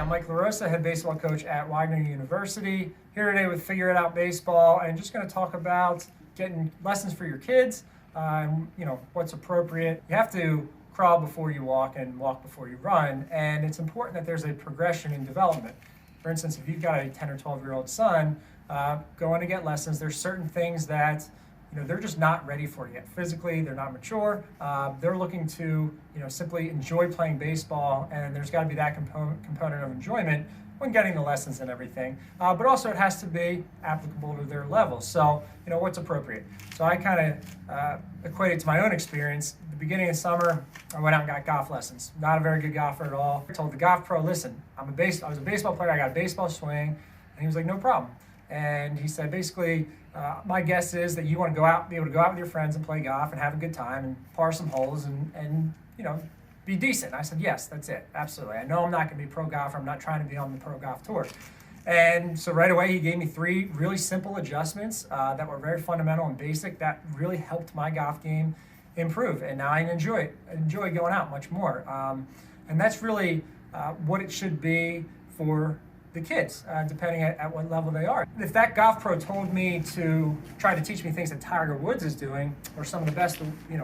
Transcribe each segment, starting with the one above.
I'm Mike LaRosa, head baseball coach at Widener University. Here today with Figure It Out Baseball, and just going to talk about getting lessons for your kids. What's appropriate. You have to crawl before you walk and walk before you run, and it's important that there's a progression in development. For instance, if you've got a 10 or 12-year-old son going to get lessons, there's certain things that they're just not ready for yet. Physically, they're not mature. They're looking to simply enjoy playing baseball, and there's got to be that component of enjoyment when getting the lessons and everything. But also it has to be applicable to their level. So what's appropriate. So I kind of equate it to my own experience. At the beginning of summer, I went out and got golf lessons. Not a very good golfer at all. I told the golf pro, listen, I was a baseball player. I got a baseball swing, and he was like, no problem. And he said, basically, my guess is that you want to be able to go out with your friends and play golf and have a good time and par some holes and be decent. I said, yes, that's it. Absolutely. I know I'm not going to be a pro golfer. I'm not trying to be on the pro golf tour. And so right away, he gave me 3 really simple adjustments that were very fundamental and basic that really helped my golf game improve. And now I enjoy going out much more. And that's really what it should be for the kids, depending at what level they are. If that golf pro told me to try to teach me things that Tiger Woods is doing, or some of the best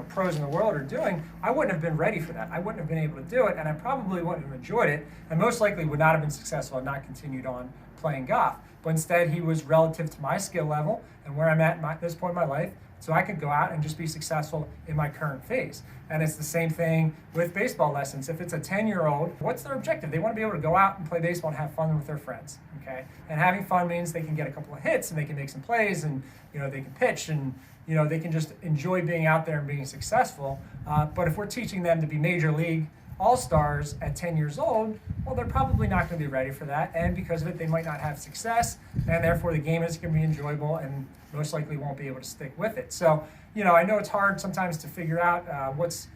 pros in the world are doing, I wouldn't have been ready for that. I wouldn't have been able to do it, and I probably wouldn't have enjoyed it, and most likely would not have been successful and not continued on playing golf. But instead, he was relative to my skill level and where I'm at this point in my life, so I could go out and just be successful in my current phase. And it's the same thing with baseball lessons. If it's a 10-year-old, what's their objective? They want to be able to go out and play baseball and have fun with their friends, okay? And having fun means they can get a couple of hits and they can make some plays and, they can pitch and, they can just enjoy being out there and being successful. But if we're teaching them to be major league all-stars at 10 years old, well, they're probably not going to be ready for that. And because of it, they might not have success, and therefore the game is going to be enjoyable and most likely won't be able to stick with it. So, I know it's hard sometimes to figure out what's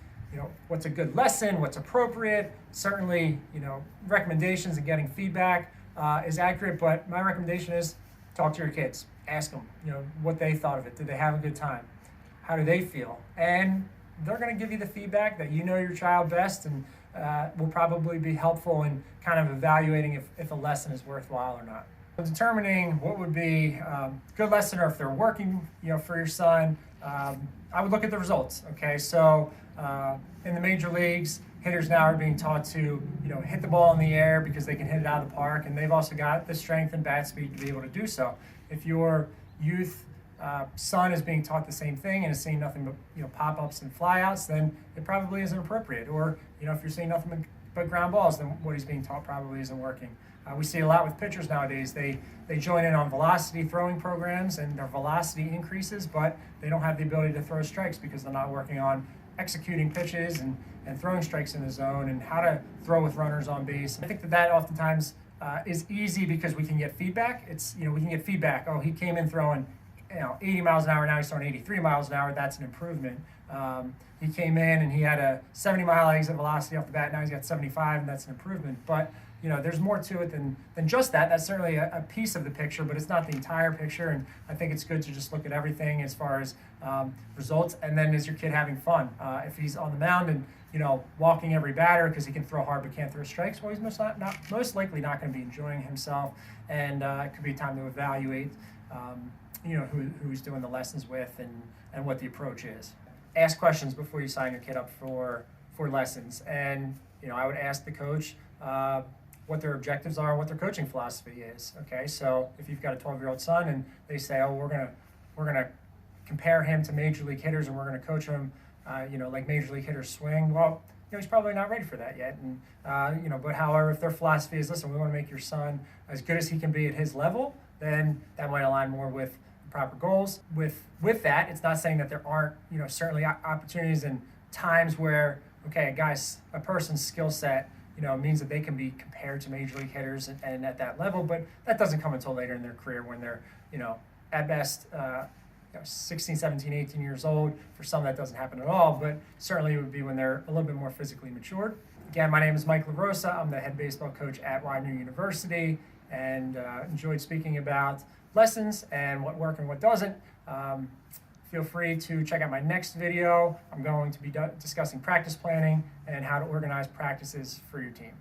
a good lesson, what's appropriate. Certainly, recommendations and getting feedback is accurate, but my recommendation is talk to your kids. Ask them, what they thought of it. Did they have a good time? How do they feel? And they're going to give you the feedback that your child best, and will probably be helpful in kind of evaluating if a lesson is worthwhile or not. Determining what would be a good lesson, or if they're working for your son, I would look at the results. Okay, so in the major leagues, hitters now are being taught to hit the ball in the air because they can hit it out of the park, and they've also got the strength and bat speed to be able to do so. If your youth son is being taught the same thing and is seeing nothing but pop-ups and flyouts, then it probably isn't appropriate. Or if you're seeing nothing but ground balls, then what he's being taught probably isn't working. We see a lot with pitchers nowadays. They join in on velocity throwing programs, and their velocity increases, but they don't have the ability to throw strikes because they're not working on executing pitches and throwing strikes in the zone and how to throw with runners on base. I think that oftentimes is easy because we can get feedback. We can get feedback. Oh, he came in throwing 80 miles an hour, now he's throwing 83 miles an hour. That's an improvement. He came in and he had a 70-mile exit velocity off the bat. Now he's got 75, and that's an improvement. But there's more to it than just that. That's certainly a piece of the picture, but it's not the entire picture. And I think it's good to just look at everything as far as results. And then, is your kid having fun? If he's on the mound and walking every batter because he can throw hard but can't throw strikes, well, he's most likely not going to be enjoying himself. And it could be time to evaluate who he's doing the lessons with and what the approach is. Ask questions before you sign your kid up for lessons. And I would ask the coach what their objectives are and what their coaching philosophy is. Okay, so if you've got a 12-year-old son and they say, oh, we're gonna compare him to major league hitters and we're gonna coach him like major league hitters swing, well, he's probably not ready for that yet. And but however, if their philosophy is, listen, we want to make your son as good as he can be at his level, then that might align more with the proper goals. With that, it's not saying that there aren't certainly opportunities and times where a person's skill set means that they can be compared to major league hitters and at that level, but that doesn't come until later in their career when they're at best 16, 17, 18 years old. For some, that doesn't happen at all, but certainly it would be when they're a little bit more physically matured. Again, my name is Mike LaRosa. I'm the head baseball coach at Widener University, and enjoyed speaking about lessons and what works and what doesn't. Feel free to check out my next video. I'm going to be discussing practice planning and how to organize practices for your team.